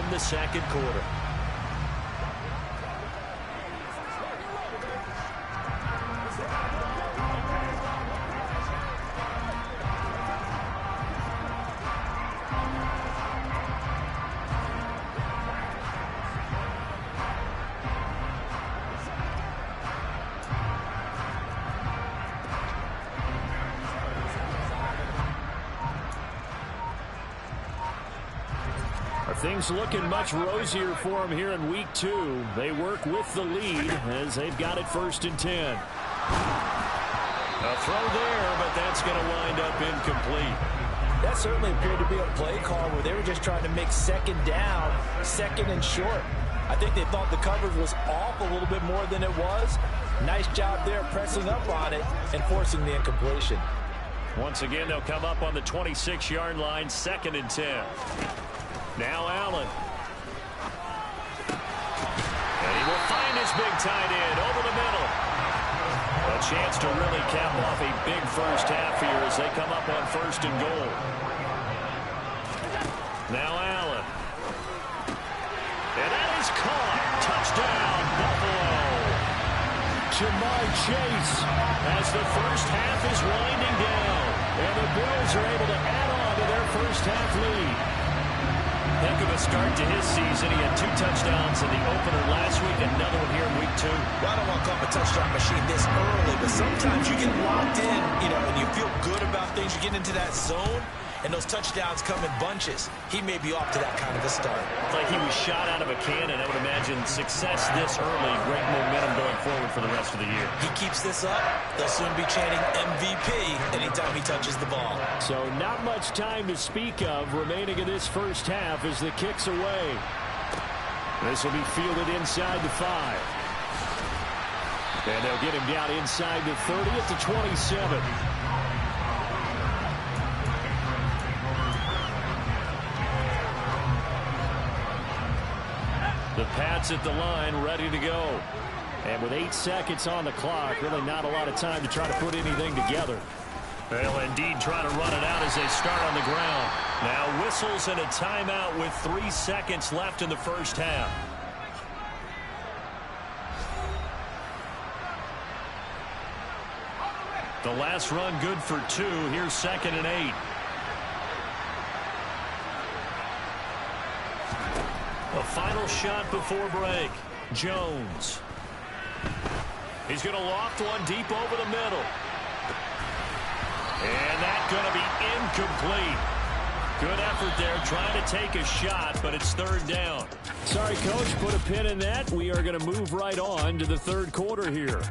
in the second quarter. Things looking much rosier for them here in week 2. They work with the lead as they've got it 1st and 10. A throw there, but that's going to wind up incomplete. That certainly appeared to be a play call where they were just trying to make second down, second and short. I think they thought the coverage was off a little bit more than it was. Nice job there pressing up on it and forcing the incompletion. Once again, they'll come up on the 26-yard line, 2nd and 10. Now Allen. And he will find his big tight end over the middle. A chance to really cap off a big first half here as they come up on 1st and goal. Now Allen. And that is caught. Touchdown, Buffalo. Jamar Chase as the first half is winding down. And the Bills are able to add on to their first half lead. Heck of a start to his season. He had 2 touchdowns in the opener last week, another one here in week 2. Well, I don't want to call him a touchdown machine this early, but sometimes you get locked in, and you feel good about things. You get into that zone, and those touchdowns come in bunches. He may be off to that kind of a start. It's like he was shot out of a cannon. I would imagine success this early, great momentum going forward for the rest of the year. He keeps this up, they'll soon be chanting MVP anytime he touches the ball. So not much time to speak of remaining in this first half as the kick's away. This will be fielded inside the 5. And they'll get him down inside the 30 at the 27. The Pats at the line, ready to go. And with 8 seconds on the clock, really not a lot of time to try to put anything together. They'll indeed try to run it out as they start on the ground. Now whistles and a timeout with 3 seconds left in the first half. The last run good for 2. Here's 2nd and 8. A final shot before break. Jones. He's going to loft one deep over the middle. And that's going to be incomplete. Good effort there trying to take a shot, but it's 3rd down. Sorry, Coach, put a pin in that. We are going to move right on to the 3rd quarter here.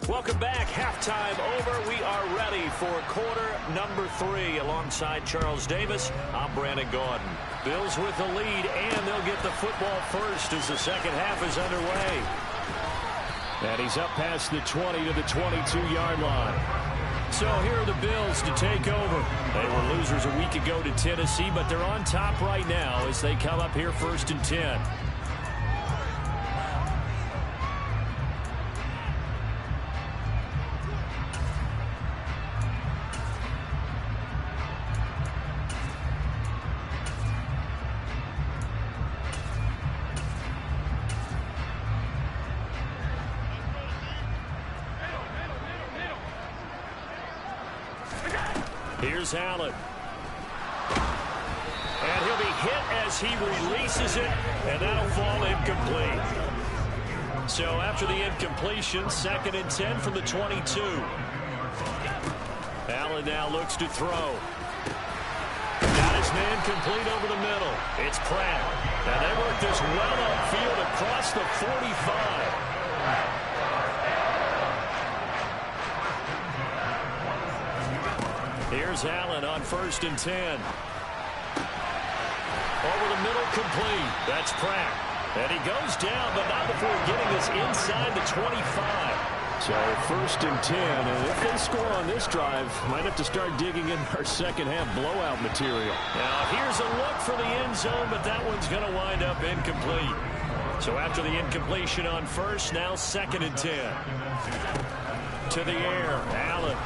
Welcome back. Halftime over. We are ready for quarter number 3. Alongside Charles Davis, I'm Brandon Gaudin. Bills with the lead, and they'll get the football first as the second half is underway. And he's up past the 20 to the 22-yard line. So here are the Bills to take over. They were losers a week ago to Tennessee, but they're on top right now as they come up here 1st and 10. Here's Allen. And he'll be hit as he releases it, and that'll fall incomplete. So after the incompletion, 2nd and 10 from the 22. Allen now looks to throw. Got his man complete over the middle. It's Pratt. And they work this well upfield across the 45. Here's Allen on 1st and 10. Over the middle, complete. That's Pratt. And he goes down, but not before getting this inside the 25. So 1st and 10, and if they score on this drive, might have to start digging in our second half blowout material. Now here's a look for the end zone, but that one's going to wind up incomplete. So after the incompletion on 1st, now 2nd and 10. To the air, Allen.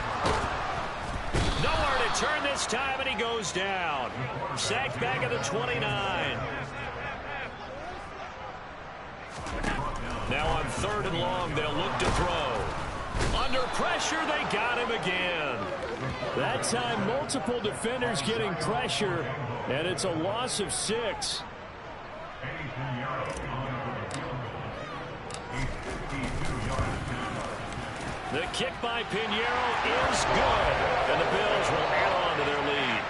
Nowhere to turn this time, and he goes down. Sacked back at the 29. Now on 3rd and long, they'll look to throw. Under pressure, they got him again. That time, multiple defenders getting pressure, and it's a loss of 6. The kick by Pinheiro is good, and the Bills will add on to their lead.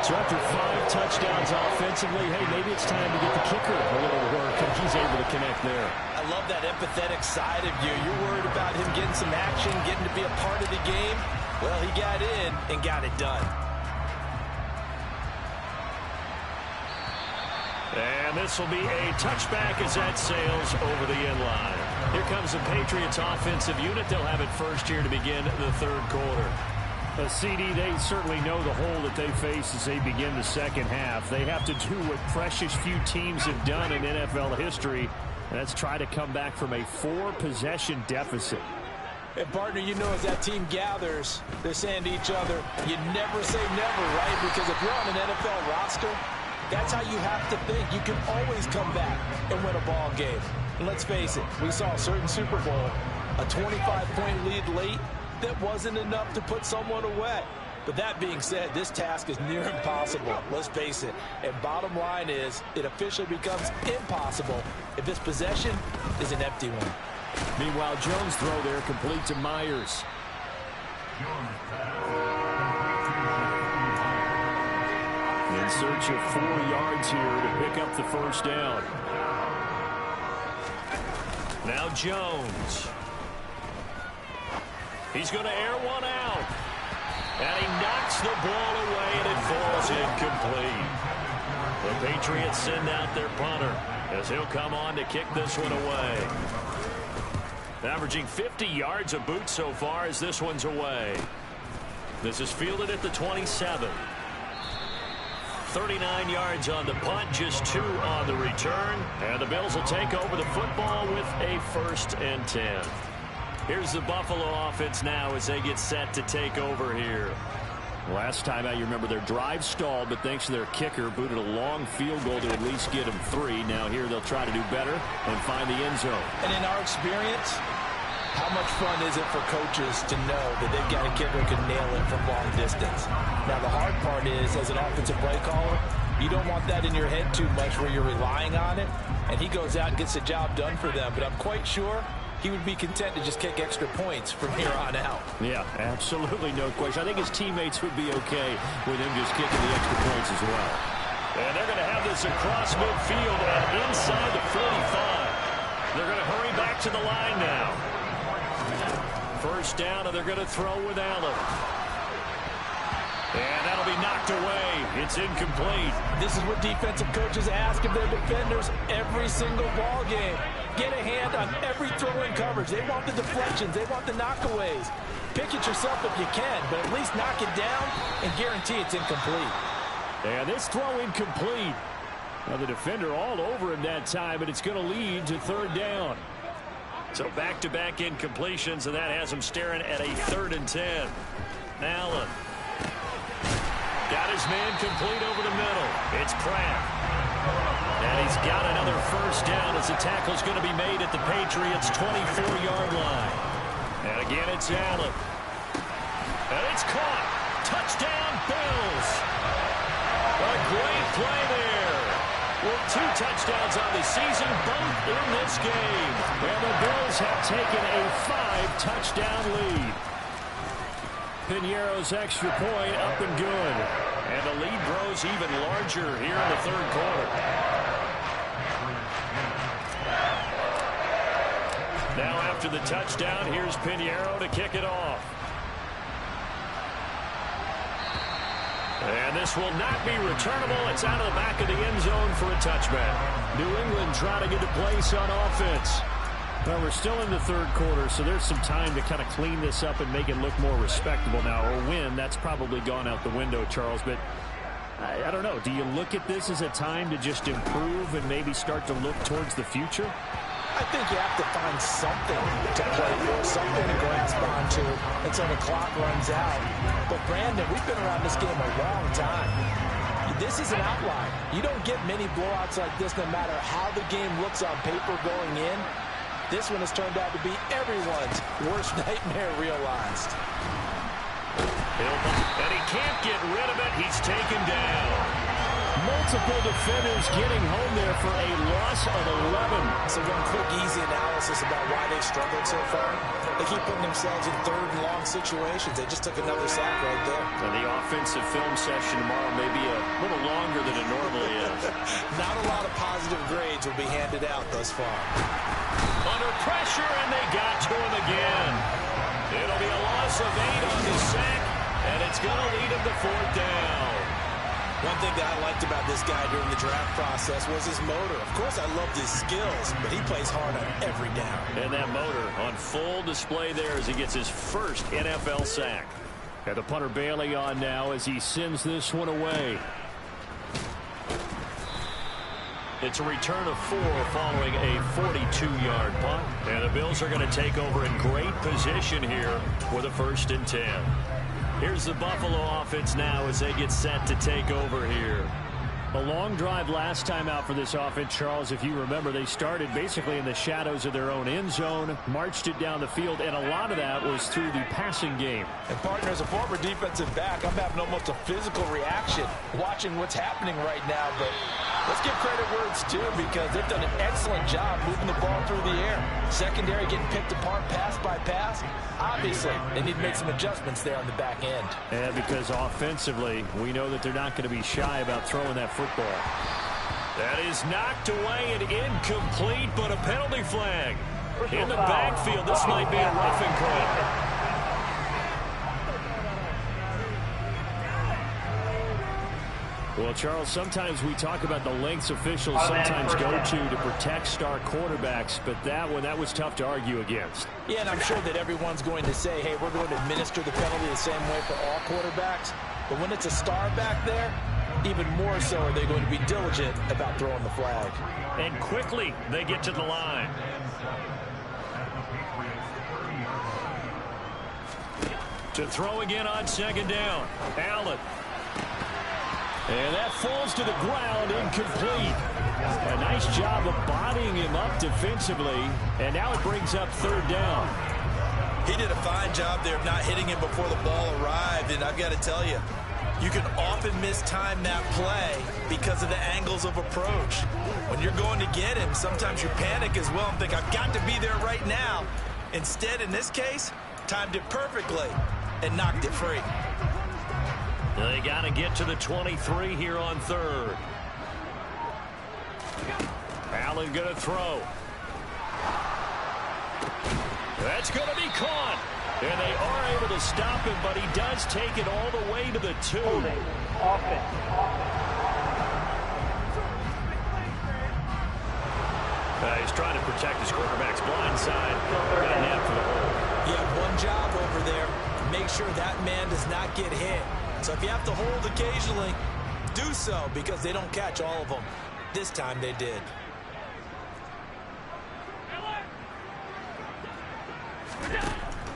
So after 5 touchdowns offensively, hey, maybe it's time to get the kicker a little work, and he's able to connect there. I love that empathetic side of you. You're worried about him getting some action, getting to be a part of the game. Well, he got in and got it done. And this will be a touchback as that sails over the end line. Here comes the Patriots offensive unit. They'll have it first here to begin the 3rd quarter. CD, they certainly know the hole that they face as they begin the second half. They have to do what precious few teams have done in NFL history, and that's try to come back from a 4-possession deficit. And, partner, you know, as that team gathers, they're saying to each other, you never say never, right? Because if you're on an NFL roster, that's how you have to think. You can always come back and win a ball game. And let's face it, we saw a certain Super Bowl, a 25-point lead late that wasn't enough to put someone away. But that being said, this task is near impossible. Let's face it. And bottom line is, it officially becomes impossible if this possession is an empty one. Meanwhile, Jones' throw there complete to Myers. In search of 4 yards here to pick up the first down. Now Jones. He's going to air one out. And he knocks the ball away, and it falls incomplete. The Patriots send out their punter as he'll come on to kick this one away. Averaging 50 yards a boot so far as this one's away. This is fielded at the 27. 39 yards on the punt, just 2 on the return. And the Bills will take over the football with a 1st and 10. Here's the Buffalo offense now as they get set to take over here. Last time out, you remember their drive stalled, but thanks to their kicker, booted a long field goal to at least get them 3. Now here they'll try to do better and find the end zone. And in our experience, how much fun is it for coaches to know that they've got a kicker who can nail it from long distance? Now the hard part is, as an offensive play caller, you don't want that in your head too much where you're relying on it, and he goes out and gets the job done for them. But I'm quite sure he would be content to just kick extra points from here on out. Yeah, absolutely no question. I think his teammates would be okay with him just kicking the extra points as well. And they're going to have this across midfield and inside the 45. They're going to hurry back to the line now. First down, and they're going to throw with Allen. And that'll be knocked away. It's incomplete. This is what defensive coaches ask of their defenders every single ball game. Get a hand on every throw-in coverage. They want the deflections. They want the knockaways. Pick it yourself if you can, but at least knock it down and guarantee it's incomplete. And this throw incomplete. Now the defender all over him that time, but it's going to lead to 3rd down. So back-to-back incompletions, and that has him staring at a 3rd and 10. Allen. Got his man complete over the middle. It's Pratt. And he's got another first down as the tackle's going to be made at the Patriots' 24-yard line. And again, it's Allen. And it's caught. Touchdown, Bills. A great play there. Well, 2 touchdowns on the season, both in this game. And the Bills have taken a 5-touchdown lead. Pinheiro's extra point up and good. And the lead grows even larger here in the 3rd quarter. Now after the touchdown, here's Pinheiro to kick it off. And this will not be returnable. It's out of the back of the end zone for a touchback. New England trying to get a place on offense. Well, we're still in the 3rd quarter, so there's some time to kind of clean this up and make it look more respectable now. Or win, that's probably gone out the window, Charles. But I don't know. Do you look at this as a time to just improve and maybe start to look towards the future? I I think you have to find something to play for, something to grasp onto until the clock runs out. But, Brandon, we've been around this game a long time. This is an outlier. You don't get many blowouts like this no matter how the game looks on paper going in. This one has turned out to be everyone's worst nightmare realized. And he can't get rid of it. He's taken down. Multiple defenders getting home there for a loss of 11. So one quick, easy analysis about why they've struggled so far. They keep putting themselves in third and long situations. They just took another sack right there. And the offensive film session tomorrow may be a little longer than it normally is. Not a lot of positive grades will be handed out thus far. Under pressure, and they got to him again. It'll be a loss of 8 on the sack, and it's going to lead him to 4th down. One thing that I liked about this guy during the draft process was his motor. Of course, I loved his skills, but he plays hard on every down. And that motor on full display there as he gets his first NFL sack. And the punter Bailey on now as he sends this one away. It's a return of 4 following a 42-yard punt. And the Bills are going to take over in great position here with a 1st and 10. Here's the Buffalo offense now as they get set to take over here. A long drive last time out for this offense, Charles. If you remember, they started basically in the shadows of their own end zone, marched it down the field, and a lot of that was through the passing game. And, partner, as a former defensive back, I'm having almost a physical reaction watching what's happening right now. But let's give credit where it's due because they've done an excellent job moving the ball through the air. Secondary getting picked apart pass by pass. Obviously, they need to make some adjustments there on the back end. And because offensively, we know that they're not going to be shy about throwing that football. That is knocked away and incomplete, but a penalty flag. In the backfield, this might be a roughing call. Well, Charles, sometimes we talk about the lengths officials sometimes go to protect star quarterbacks, but that was tough to argue against. Yeah, and I'm sure that everyone's going to say, hey, we're going to administer the penalty the same way for all quarterbacks. But when it's a star back there, even more so are they going to be diligent about throwing the flag. And quickly, they get to the line. To throw again on 2nd down. Allen. And that falls to the ground, incomplete. A nice job of bodying him up defensively, and now it brings up 3rd down. He did a fine job there of not hitting him before the ball arrived, and I've got to tell you, you can often mistime that play because of the angles of approach. When you're going to get him, sometimes you panic as well and think, I've got to be there right now. Instead, in this case, timed it perfectly and knocked it free. They got to get to the 23 here on 3rd. Allen going to throw. That's going to be caught. And they are able to stop him, but he does take it all the way to the 2. He's trying to protect his quarterback's blind side. Got an for the hole. You have one job over there. Make sure that man does not get hit. So if you have to hold occasionally, do so because they don't catch all of them. This time they did.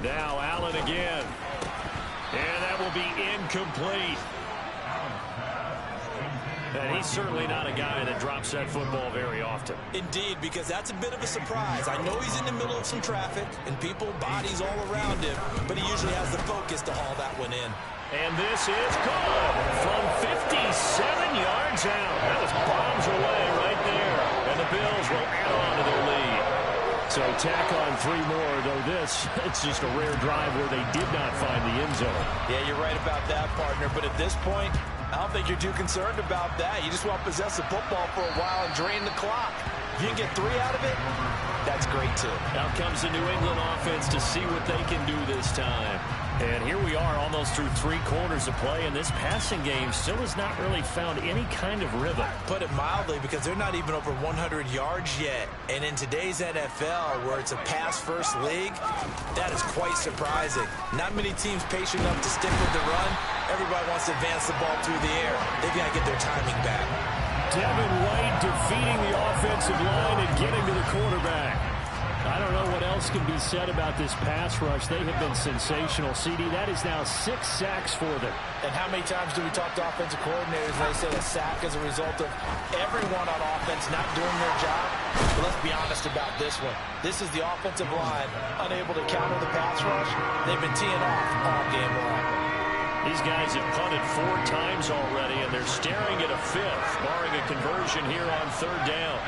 Now Allen again. And that will be incomplete. And he's certainly not a guy that drops that football very often. Indeed, because that's a bit of a surprise. I know he's in the middle of some traffic and people, bodies all around him, but he usually has the focus to haul that one in. And this is good from 57 yards out. That was bombs away right there. And the Bills will add on to their lead. So tack on 3 more, though it's just a rare drive where they did not find the end zone. Yeah, you're right about that, partner. But at this point, I don't think you're too concerned about that. You just want to possess the football for a while and drain the clock. If you can get 3 out of it, that's great, too. Now comes the New England offense to see what they can do this time. And here we are almost through 3 quarters of play, and this passing game still has not really found any kind of rhythm. Put it mildly, because they're not even over 100 yards yet. And in today's NFL, where it's a pass-first league, that is quite surprising. Not many teams patient enough to stick with the run. Everybody wants to advance the ball through the air. They've got to get their timing back. Devin White defeating the offensive line and getting to the quarterback. I don't know what else can be said about this pass rush. They have been sensational. CD, that is now 6 sacks for them. And how many times do we talk to offensive coordinators and they say a sack is a result of everyone on offense not doing their job? But let's be honest about this one. This is the offensive line unable to counter the pass rush. They've been teeing off all game long. These guys have punted 4 times already, and they're staring at a 5th, barring a conversion here on 3rd down.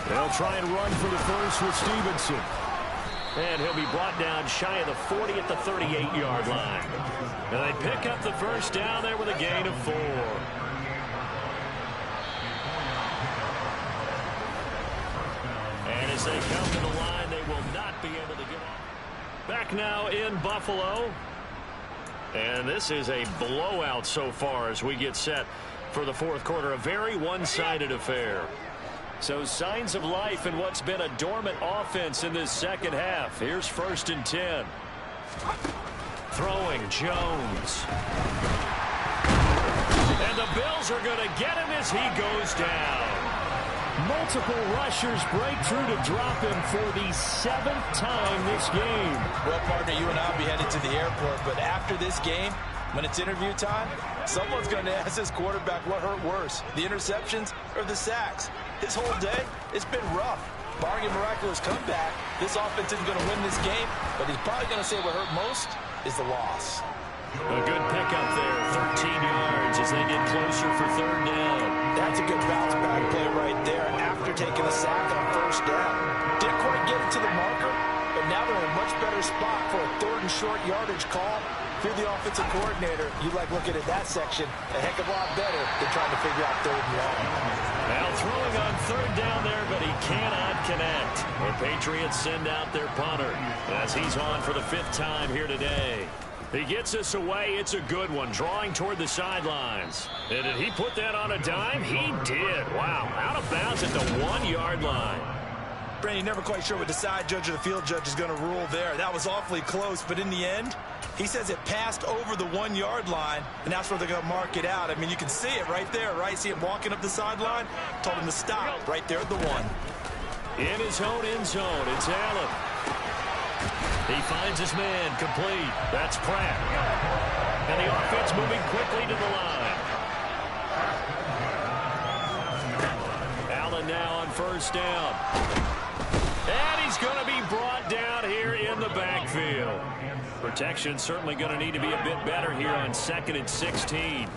They'll try and run for the first with Stevenson. And he'll be brought down shy of the 40 at the 38-yard line. And they pick up the first down there with a gain of 4. And as they come to the line, they will not be able to get off. Back now in Buffalo. And this is a blowout so far as we get set for the 4th quarter. A very one-sided affair. So signs of life in what's been a dormant offense in this second half. Here's 1st and 10. Throwing Jones. And the Bills are going to get him as he goes down. Multiple rushers break through to drop him for the 7th time this game. Well, partner, you and I will be headed to the airport, but after this game, when it's interview time, someone's going to ask this quarterback what hurt worse, the interceptions or the sacks. His whole day, it's been rough. Barring a miraculous comeback, this offense isn't going to win this game, but he's probably going to say what hurt most is the loss. A good pickup there, 13 yards as they get closer for 3rd down. That's a good bounce back play right there after taking a sack on 1st down. Didn't quite get it to the marker, but now they're in a much better spot for a 3rd and short yardage call. If you're the offensive coordinator, you like looking at that section a heck of a lot better than trying to figure out 3rd and long. Now throwing on 3rd down there, but he cannot connect. The Patriots send out their punter as he's on for the 5th time here today. He gets us away. It's a good one, drawing toward the sidelines. And did he put that on a dime? He did. Wow, out of bounds at the 1-yard line. Brandon, never quite sure what the side judge or the field judge is going to rule there. That was awfully close, but in the end, he says it passed over the 1-yard line, and that's where they're going to mark it out. I mean, you can see it right there, right? See him walking up the sideline? Told him to stop right there at the 1. In his own end zone, it's Allen. He finds his man complete. That's Pratt. And the offense moving quickly to the line. Allen now on 1st down. And he's going to be brought down here in the backfield. Protection certainly going to need to be a bit better here on 2nd and 16.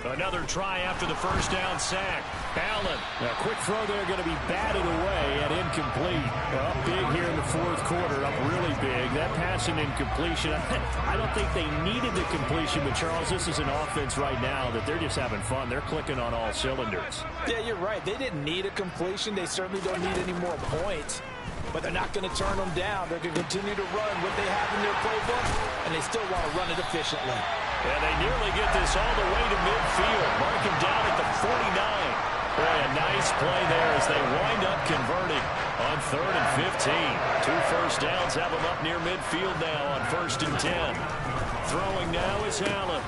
Another try after the 1st down sack. Allen. A quick throw there going to be batted away and incomplete. Up big here in the 4th quarter, up really big. That pass and incompletion, I don't think they needed the completion, but Charles, this is an offense right now that they're just having fun. They're clicking on all cylinders. Yeah, you're right. They didn't need a completion. They certainly don't need any more points. But they're not going to turn them down. They're going to continue to run what they have in their playbook, and they still want to run it efficiently. And they nearly get this all the way to midfield. Mark him down at the 49. Boy, a nice play there as they wind up converting on 3rd and 15. 2 first downs have them up near midfield now on 1st and 10. Throwing now is Allen.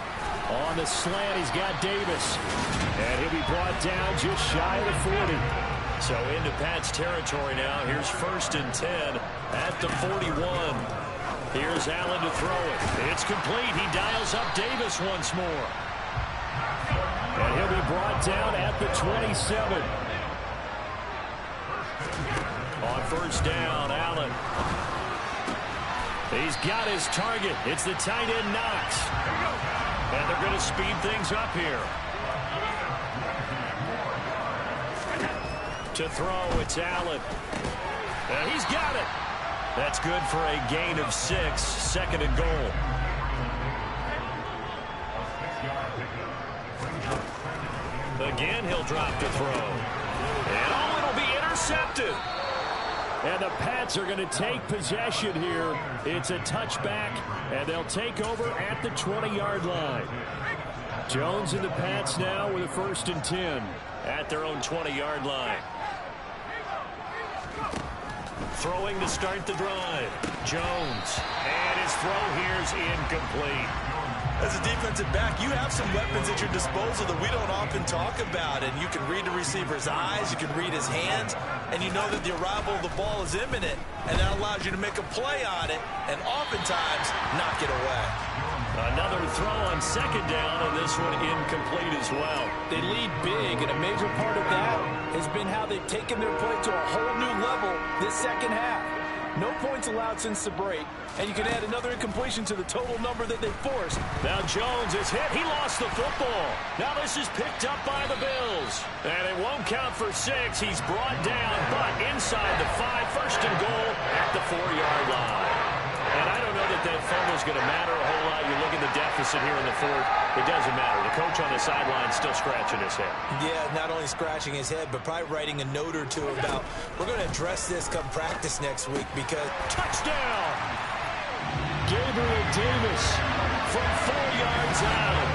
On the slant, he's got Davis. And he'll be brought down just shy of the 40. So into Pat's territory now. Here's 1st and 10 at the 41. Here's Allen to throw it. It's complete. He dials up Davis once more. And he'll be brought down at the 27. On 1st down, Allen. He's got his target. It's the tight end Knox. And they're going to speed things up here. To throw, it's Allen. And he's got it. That's good for a gain of 6, 2nd and goal. Again, he'll drop to throw. And oh, it'll be intercepted. And the Pats are going to take possession here. It's a touchback, and they'll take over at the 20-yard line. Jones and the Pats now with a 1st and 10. At their own 20-yard line. Throwing to start the drive. Jones. And his throw here's incomplete. As a defensive back, you have some weapons at your disposal that we don't often talk about, and you can read the receiver's eyes, you can read his hands, and you know that the arrival of the ball is imminent, and that allows you to make a play on it and oftentimes knock it away. Another throw on second down, and this one incomplete as well. They lead big, and a major part of that has been how they've taken their play to a whole new level this second half. No points allowed since the break, and you can add another incompletion to the total number that they forced. Now Jones is hit. He lost the football. Now this is picked up by the Bills. And it won't count for 6. He's brought down, but inside the 5, first and goal at the 4-yard line. And I don't know that fumble's going to matter a whole lot. You look at the deficit here in the 4th. It doesn't matter. The coach on the sideline still scratching his head. Yeah, not only scratching his head, but probably writing a note or two about, we're going to address this come practice next week because... Touchdown! Gabriel Davis from 4 yards out.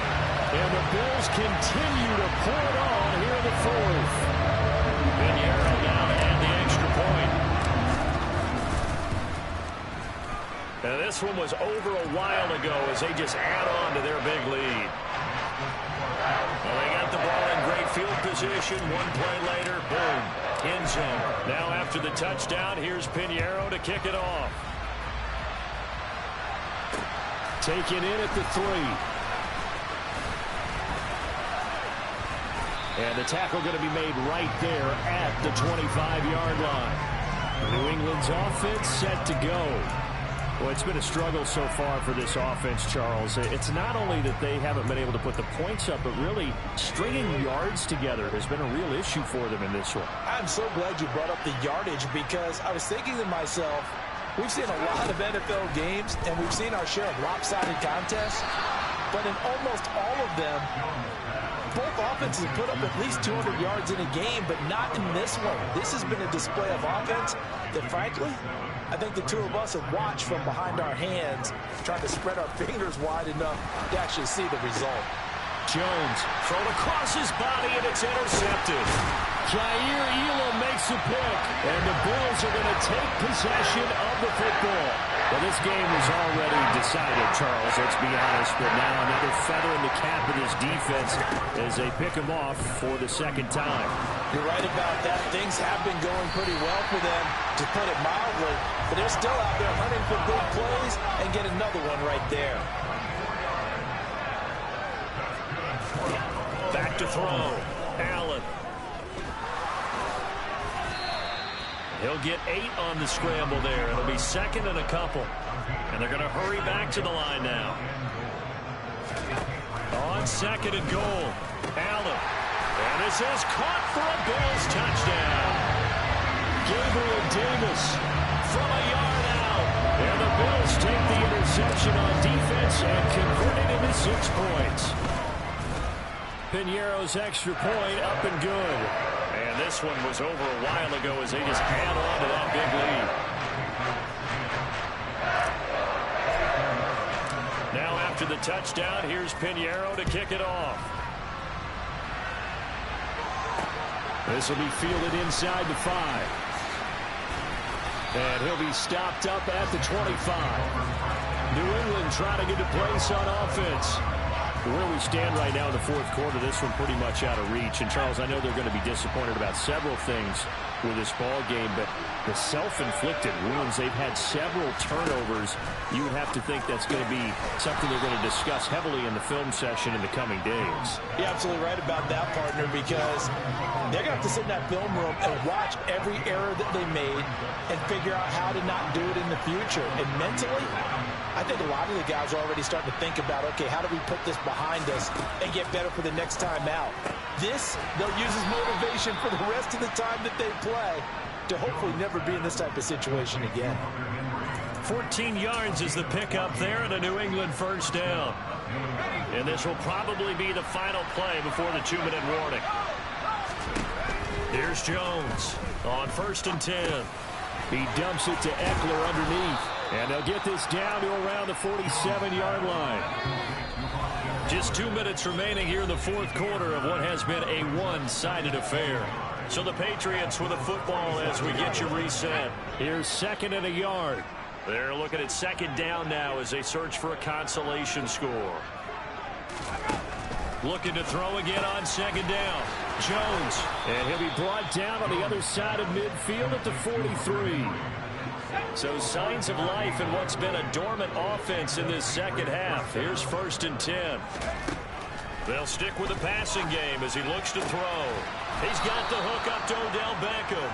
And the Bills continue to pour it on here in the 4th. Pinheiro now to add the extra point. And this one was over a while ago as they just add on to their big lead. Well, they got the ball in great field position. One play later, boom, end zone. Now after the touchdown, here's Pinheiro to kick it off. Taken in at the 3. And the tackle going to be made right there at the 25-yard line. New England's offense set to go. Well, it's been a struggle so far for this offense, Charles. It's not only that they haven't been able to put the points up, but really stringing yards together has been a real issue for them in this one. I'm so glad you brought up the yardage because I was thinking to myself, we've seen a lot of NFL games, and we've seen our share of lopsided contests, but in almost all of them, both offenses put up at least 200 yards in a game, but not in this one. This has been a display of offense that, frankly, I think the two of us have watched from behind our hands, trying to spread our fingers wide enough to actually see the result. Jones thrown across his body, and it's intercepted. Jair Elam makes a pick, and the Bills are going to take possession of the football. Well, this game was already decided, Charles, let's be honest, but now another feather in the cap of this defense as they pick him off for the second time. You're right about that. Things have been going pretty well for them, to put it mildly, but they're still out there hunting for big plays and get another one right there. Back to throw. Allen. He'll get 8 on the scramble there. It'll be second and a couple. And they're going to hurry back to the line now. On second and goal. Allen. And this is caught for a Bills touchdown. Gabriel Davis from a yard out. And the Bills take the interception on defense and convert it into 6 points. Pinheiro's extra point up and good. And this one was over a while ago as they just add on to that big lead. Now after the touchdown, here's Pinheiro to kick it off. This will be fielded inside the 5. And he'll be stopped up at the 25. New England trying to get a place on offense. Where we stand right now in the 4th quarter, this one pretty much out of reach. And, Charles, I know they're going to be disappointed about several things with this ball game, but the self-inflicted wounds, they've had several turnovers. You would have to think that's going to be something they're going to discuss heavily in the film session in the coming days. You're absolutely right about that, partner, because they're going to have to sit in that film room and watch every error that they made and figure out how to not do it in the future. And mentally, I think a lot of the guys are already starting to think about, okay, how do we put this behind us and get better for the next time out? This, they'll use as motivation for the rest of the time that they play to hopefully never be in this type of situation again. 14 yards is the pickup there and a New England first down. And this will probably be the final play before the 2-minute warning. Here's Jones on 1st and 10. He dumps it to Eckler underneath. And they'll get this down to around the 47-yard line. Just 2 minutes remaining here in the 4th quarter of what has been a one-sided affair. So the Patriots with a football as we get you reset. Here's 2nd and a yard. They're looking at 2nd down now as they search for a consolation score. Looking to throw again on second down. Jones. And he'll be brought down on the other side of midfield at the 43. So signs of life in what's been a dormant offense in this second half. Here's 1st and 10. They'll stick with the passing game as he looks to throw. He's got the hook up to Odell Beckham.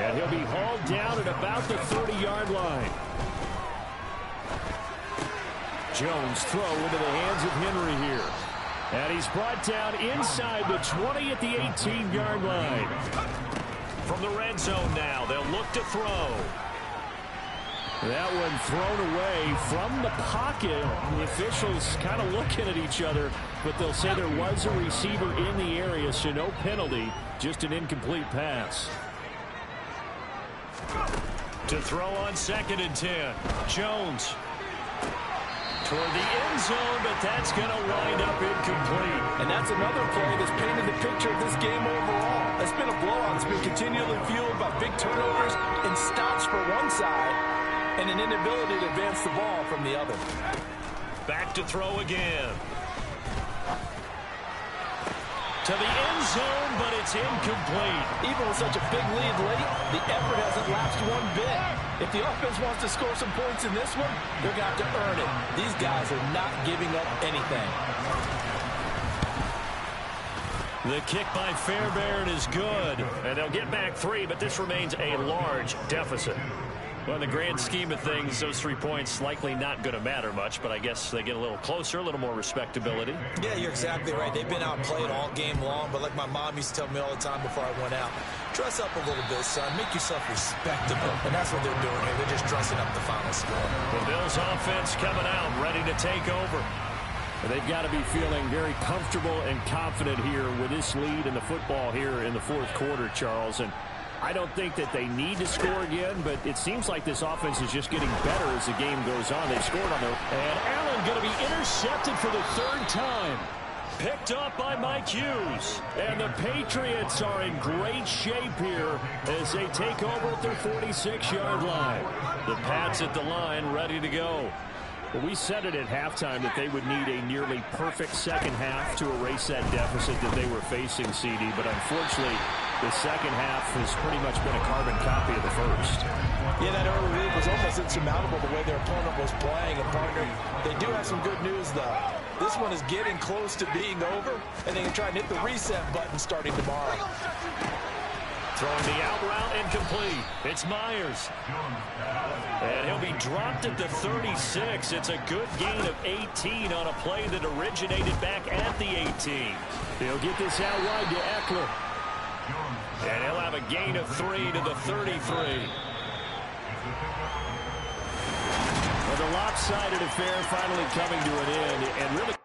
And he'll be hauled down at about the 30-yard line. Jones throw into the hands of Henry here. And he's brought down inside the 20 at the 18-yard line. From the red zone now, they'll look to throw. That one thrown away from the pocket. The officials kind of looking at each other, but they'll say there was a receiver in the area, so no penalty, just an incomplete pass. To throw on 2nd and 10. Jones. Toward the end zone, but that's going to wind up incomplete. And that's another play that's painted the picture of this game overall. It's been a blowout. It's been continually fueled by big turnovers and stops for one side and an inability to advance the ball from the other. Back to throw again. To the end zone, but it's incomplete. Even with such a big lead late, the effort hasn't lapsed one bit. If the offense wants to score some points in this one, they're going to have to earn it. These guys are not giving up anything. The kick by Fairbairn is good. And they'll get back 3, but this remains a large deficit. Well, in the grand scheme of things, those 3 points likely not going to matter much, but I guess they get a little closer, a little more respectability. Yeah, you're exactly right. They've been outplayed all game long, but like my mom used to tell me all the time before I went out, dress up a little bit, son. Make yourself respectable. And that's what they're doing here. They're just dressing up the final score. The Bills offense coming out, ready to take over. And they've got to be feeling very comfortable and confident here with this lead in the football here in the 4th quarter, Charles. And I don't think that they need to score again, but it seems like this offense is just getting better as the game goes on. They've scored on their... And Allen going to be intercepted for the 3rd time. Picked up by Mike Hughes. And the Patriots are in great shape here as they take over at their 46-yard line. The Pats at the line, ready to go. Well, we said it at halftime that they would need a nearly perfect second half to erase that deficit that they were facing, CD. But unfortunately, the second half has pretty much been a carbon copy of the first. Yeah, that early lead was almost insurmountable the way their opponent was playing. And, partner, they do have some good news, though. This one is getting close to being over, and they can try and hit the reset button starting tomorrow. Throwing the out route incomplete. It's Myers. And he'll be dropped at the 36. It's a good gain of 18 on a play that originated back at the 18. They'll get this out wide to Eckler. And he'll have a gain of 3 to the 33. Well, the lopsided affair finally coming to an end, and really